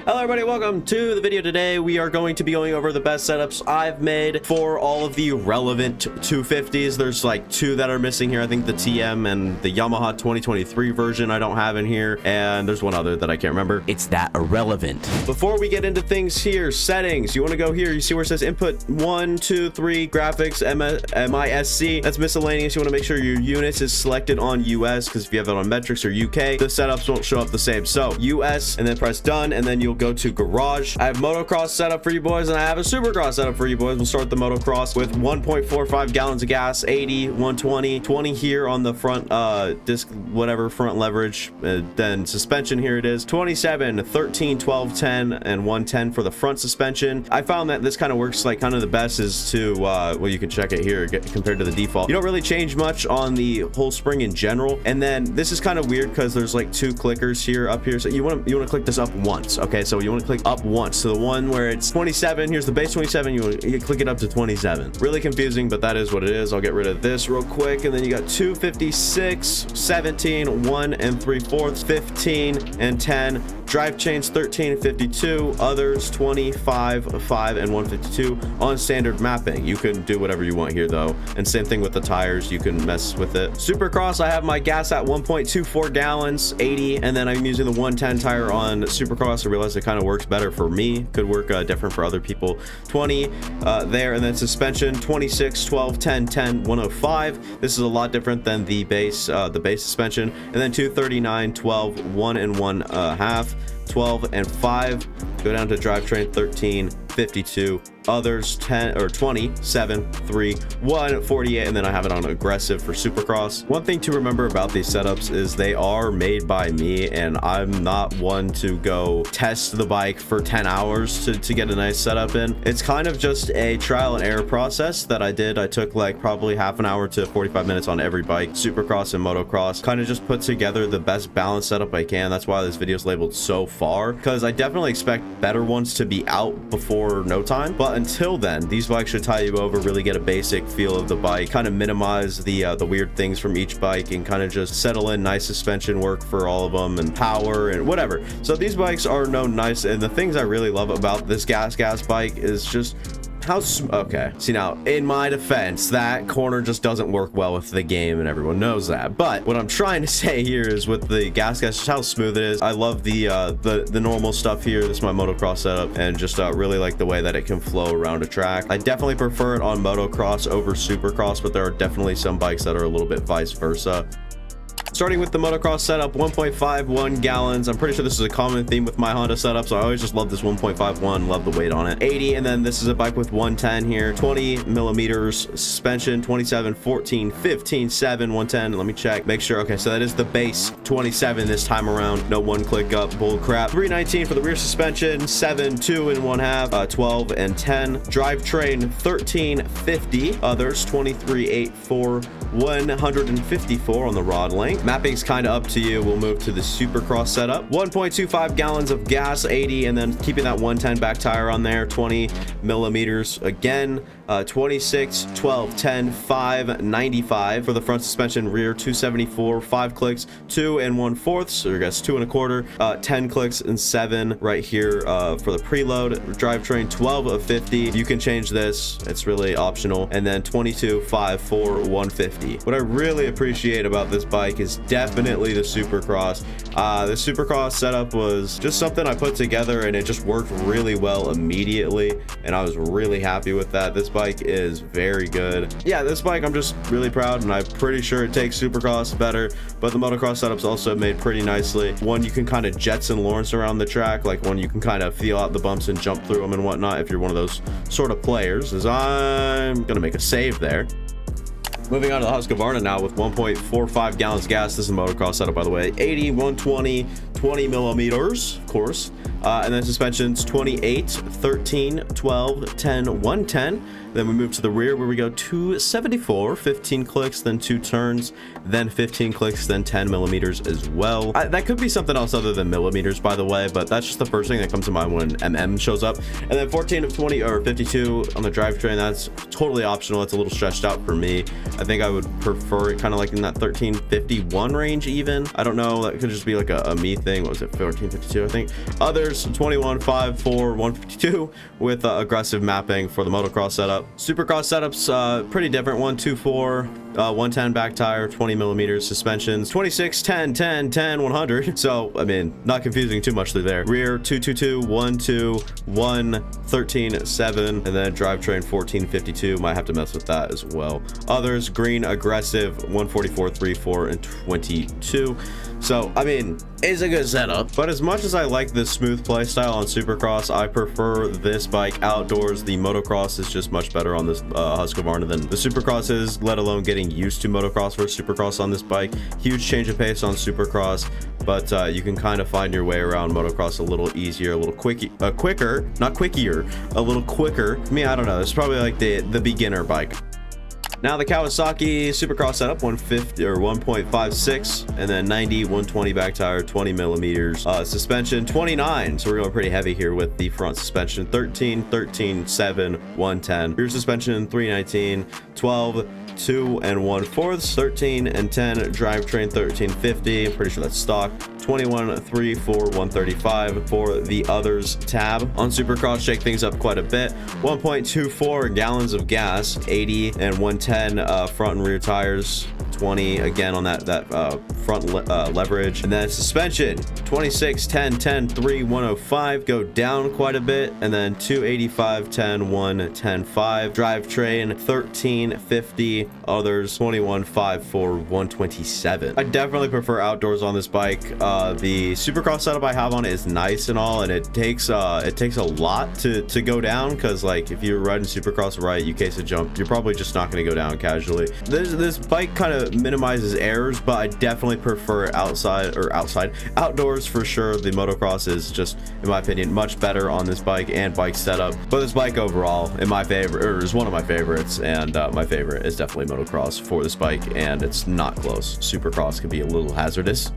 Hello everybody, welcome to the video. Today we are going to be going over the best setups I've made for all of the relevant 250s. There's like two that are missing here. I think the TM and the Yamaha 2023 version I don't have in here, and there's one other that I can't remember. It's that irrelevant. Before we get into things here, settings, you want to go here, you see where it says input 1, 2, 3, graphics, MISC. That's miscellaneous. You want to make sure your units is selected on US, because if you have it on metrics or UK, the setups won't show up the same. So US, and then press done, and then you'll go to garage. I have motocross set up for you boys, and I have a supercross set up for you boys. We'll start the motocross with 1.45 gallons of gas, 80, 120, 20 here on the front disc, whatever, front leverage. Then suspension, here it is, 27, 13, 12, 10, and 110 for the front suspension. I found that this kind of works like kind of the best is to well, you can check it here compared to the default. You don't really change much on the whole spring in general. And then this is kind of weird because there's like two clickers here up here, so you want to click this up once. Okay, so you want to click up once. So the one where it's 27, here's the base 27, you click it up to 27. Really confusing, but that is what it is. I'll get rid of this real quick. And then you got 256, 17, 1 3/4, 15 and 10. Drive chains 13, 52, others 25, 5 and 152 on standard mapping. You can do whatever you want here though, and same thing with the tires, you can mess with it. Supercross, I have my gas at 1.24 gallons, 80, and then I'm using the 110 tire on Supercross. I realize it kind of works better for me, could work different for other people. 20 there, and then suspension 26, 12, 10, 10, 105. This is a lot different than the base suspension. And then 239, 12, 1 and 1/2, 12 and 5. Go down to drivetrain 13, 52, others 10 or 27, 3, 1, 48, and then I have it on aggressive for Supercross. One thing to remember about these setups is they are made by me, and I'm not one to go test the bike for 10 hours to get a nice setup in. It's kind of just a trial and error process that I did. I took like probably half an hour to 45 minutes on every bike, Supercross and Motocross, kind of just put together the best balanced setup I can. That's why this video is labeled so far, because I definitely expect better ones to be out before no time, but until then, these bikes should tie you over, really get a basic feel of the bike, kind of minimize the weird things from each bike, and kind of just settle in nice suspension work for all of them, and power and whatever. So these bikes are known nice, and the things I really love about this GasGas bike is just okay, see now, in my defense, that corner just doesn't work well with the game, and everyone knows that. But what I'm trying to say here is with the GasGas, just how smooth it is. I love the normal stuff here. This is my motocross setup, and just really like the way that it can flow around a track. I definitely prefer it on motocross over supercross, but there are definitely some bikes that are a little bit vice versa. Starting with the motocross setup, 1.51 gallons. I'm pretty sure this is a common theme with my Honda setup, so I always just love this 1.51, love the weight on it. 80, and then this is a bike with 110 here, 20 millimeters suspension, 27, 14, 15, 7, 110. Let me check, make sure. Okay, so that is the base 27 this time around. No one click up, bull crap. 319 for the rear suspension, 7, 2 and 1/2, 12 and 10. Drivetrain 1350, others 23, 8, 4, 154 on the rod length. Mapping's kind of up to you. We'll move to the Supercross setup. 1.25 gallons of gas, 80, and then keeping that 110 back tire on there, 20 millimeters again, 26, 12, 10, 5, 95 for the front suspension, rear 274, 5 clicks, 2 and 1/4, so I guess 2 1/4, 10 clicks and 7 right here for the preload. Drivetrain 12 of 50. You can change this, it's really optional. And then 22, 5, 4, 150. What I really appreciate about this bike is definitely the Supercross. The Supercross setup was just something I put together, and it just worked really well immediately, and I was really happy with that. This bike is very good. Yeah, this bike I'm just really proud, and I'm pretty sure it takes Supercross better, but the motocross setup's also made pretty nicely. One, you can kind of Jetson Lawrence around the track, like one you can kind of feel out the bumps and jump through them and whatnot if you're one of those sort of players, as I'm gonna make a save there. Moving on to the Husqvarna now with 1.45 gallons gas. This is a motocross setup, by the way. 80, 120, 20 millimeters, of course. And then suspensions 28, 13, 12, 10, 110. Then we move to the rear where we go 274, 15 clicks, then 2 turns, then 15 clicks, then 10 millimeters as well. That could be something else other than millimeters, by the way, but that's just the first thing that comes to mind when MM shows up. And then 14 of 20 or 52 on the drivetrain. That's totally optional. It's a little stretched out for me. I think I would prefer it kind of like in that 1351 range even. I don't know. That could just be like a me thing. What was it? 1452, I think. Others 21, 5, 4, 152 with aggressive mapping for the motocross setup. Supercross setups pretty different. 124, 110 back tire, 20 millimeters suspensions, 26, 10, 10, 10, 100. So I mean, not confusing too much through there. Rear 222, 1, 2, 1, 13, 7, and then drivetrain 1452. Might have to mess with that as well. Others green aggressive 144, 3, 4, and 22. So I mean, it's a good setup, but as much as I like this smooth play style on Supercross, I prefer this bike outdoors. The Motocross is just much better on this Husqvarna than the Supercross is, let alone getting used to Motocross versus Supercross on this bike. Huge change of pace on Supercross, but you can kind of find your way around Motocross a little easier, a little quicker, not quickier, a little quicker. I mean, I don't know. It's probably like the beginner bike. Now the Kawasaki Supercross setup, 150 or 1.56, and then 90, 120 back tire, 20 millimeters. Suspension 29, so we're going pretty heavy here with the front suspension. 13, 13, 7, 110. Rear suspension 319, 12, 2 and 1/4, 13 and 10. Drivetrain 1350. I'm pretty sure that's stock. 21, 3, 4, 135 for the others tab. On Supercross, shake things up quite a bit. 1.24 gallons of gas, 80 and 110 front and rear tires. 20 again on that front leverage, and then suspension 26, 10, 10, 3, 105, go down quite a bit, and then 285, 10, 1, 10, 5. Drivetrain 1350, others 21, 5, 4, 127. I definitely prefer outdoors on this bike. The Supercross setup I have on it is nice and all, and it takes a lot to go down, because like if you're riding Supercross right, you case a jump, you're probably just not going to go down casually. This bike kind of minimizes errors, but I definitely prefer outdoors for sure. The Motocross is just, in my opinion, much better on this bike and bike setup. But this bike overall, in my favorite, or is one of my favorites, and my favorite is definitely Motocross for this bike, and it's not close. Supercross can be a little hazardous.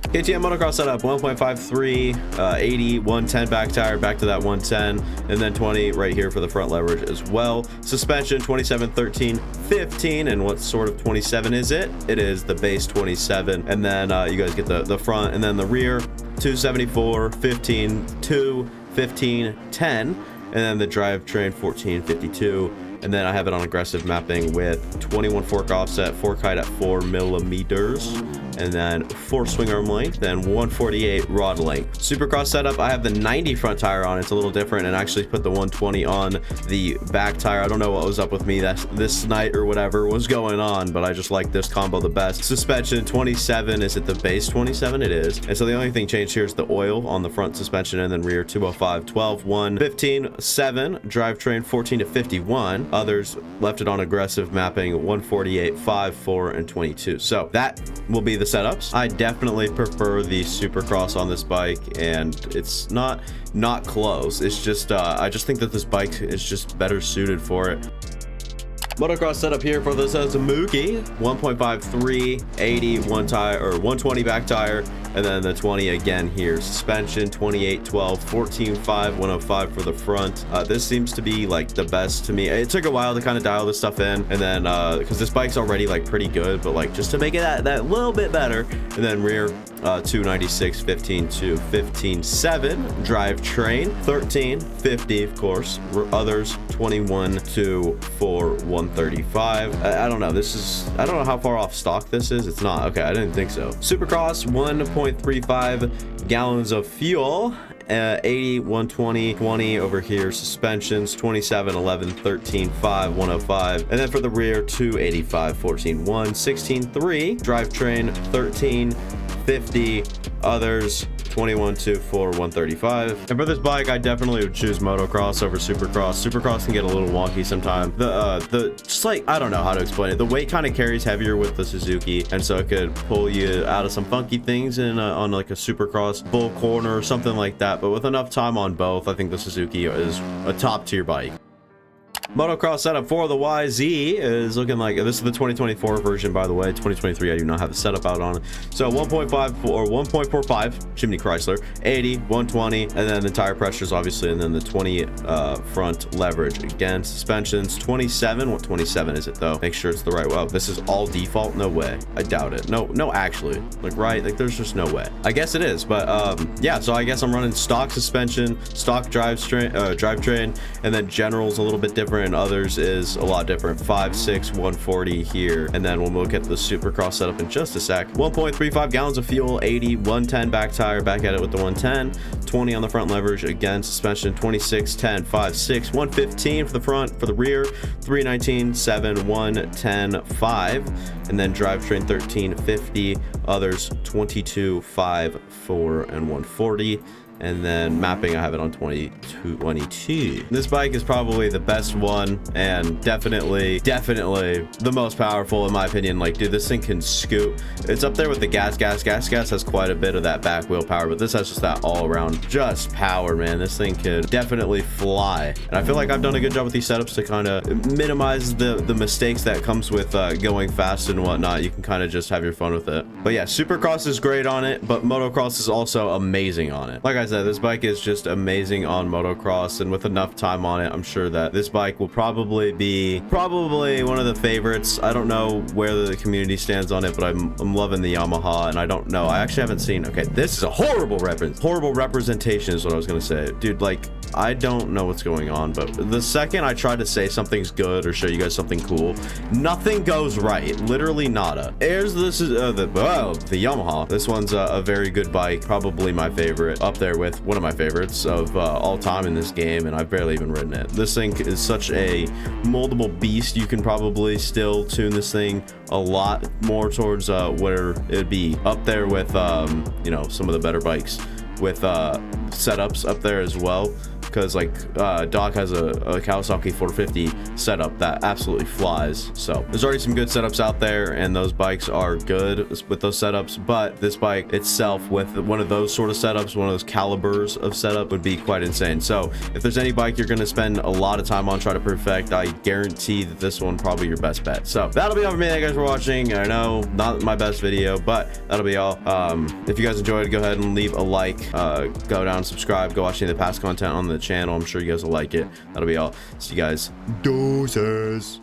KTM Motocross setup, 1.53, 80, 110 back tire, back to that 110, and then 20 right here for the front leverage as well. Suspension 27, 13, 15, and what sort of 27 is it? It is the base 27, and then you guys get the front, and then the rear 274, 15, 2, 15, 10, and then the drivetrain 1452. And then I have it on aggressive mapping with 21 fork offset, fork height at 4 millimeters, and then 4 swing arm length, and 148 rod length. Supercross setup, I have the 90 front tire on. It's a little different, and actually put the 120 on the back tire. I don't know what was up with me this night or whatever was going on, but I just like this combo the best. Suspension 27, is it the base 27? It is. And so the only thing changed here is the oil on the front suspension, and then rear 205, 12, 1, 15, 7, drivetrain 14 to 51. Others left it on aggressive mapping, 148, 5, 4, and 22. So that will be the setups. I definitely prefer the Supercross on this bike, and it's not close. It's just I just think that this bike is just better suited for it. Motocross setup here for the Suzuki, 1.53, 80, 1 tire or 120 back tire, and then the 20 again here. Suspension 28, 12, 14, 5, 105 for the front. This seems to be like the best to me. It took a while to kind of dial this stuff in, and then because this bike's already like pretty good, but like just to make it that little bit better. And then rear 296, 15, 2, 15, 7. Drivetrain 13, 50 of course. Others 21, 2, 4, 135. I don't know. I don't know how far off stock this is. It's not. Okay, I didn't think so. Supercross 1.35 gallons of fuel. 80, 120, 20 over here. Suspensions 27, 11, 13, 5, 105, and then for the rear 285, 14, 1, 16, 3. Drivetrain 13, 50. Others 21, 2, 4, 135. And for this bike, I definitely would choose Motocross over Supercross. Supercross can get a little wonky sometimes. Just like, I don't know how to explain it. The weight kind of carries heavier with the Suzuki, and so it could pull you out of some funky things on like a Supercross bull corner or something like that. But with enough time on both, I think the Suzuki is a top tier bike. Motocross setup for the YZ is looking like this is the 2024 version, by the way. 2023, I do not have the setup out on it. So 1.5 or 1.45 chimney Chrysler, 80, 120, and then the tire pressures, obviously, and then the 20 front leverage. Again, suspensions 27. What 27 is it though? Make sure it's the right. Wow, this is all default. No way. I doubt it. No, actually, like right, like there's just no way. I guess it is, but yeah. So I guess I'm running stock suspension, stock drivetrain, and then general's a little bit different. And others is a lot different. 5.6 140 here, and then we'll look at the Supercross setup in just a sec. 1.35 gallons of fuel, 80, 110 back tire, back at it with the 110, 20 on the front leverage. Again, suspension 26 10 5 6 115 for the front, for the rear 319 7 110 5, and then drivetrain 1350, others 22 5 4 and 140. And then mapping, I have it on 22. This bike is probably the best one, and definitely the most powerful in my opinion. Like, dude, this thing can scoot. It's up there with the GasGas. GasGas has quite a bit of that back wheel power, but this has just that all around just power, man. This thing could definitely fly. And I feel like I've done a good job with these setups to kind of minimize the mistakes that comes with going fast and whatnot. You can kind of just have your fun with it. But yeah, Supercross is great on it, but Motocross is also amazing on it. Like I said, this bike is just amazing on Motocross, and with enough time on it, I'm sure that this bike will probably be one of the favorites. I don't know where the community stands on it, but I'm loving the Yamaha, and I don't know. I actually haven't seen. Okay, this is a horrible representation is what I was gonna say, dude. Like, I don't know what's going on, but the second I try to say something's good or show you guys something cool, nothing goes right. Literally nada. This is the Yamaha. This one's a very good bike, probably my favorite, up there with one of my favorites of all time in this game, and I've barely even ridden it. This thing is such a moldable beast. You can probably still tune this thing a lot more towards where it'd be up there with you know, some of the better bikes with setups up there as well. Because like Doc has a Kawasaki 450 setup that absolutely flies. So there's already some good setups out there, and those bikes are good with those setups, but this bike itself with one of those sort of setups, one of those calibers of setup, would be quite insane. So if there's any bike you're going to spend a lot of time on trying to perfect, I guarantee that this one probably your best bet. So that'll be all for me. Thank you guys for watching. I know not my best video, but that'll be all. If you guys enjoyed, go ahead and leave a like, go down, subscribe, go watch any of the past content on the channel. I'm sure you guys will like it. That'll be all. See you guys. Doses.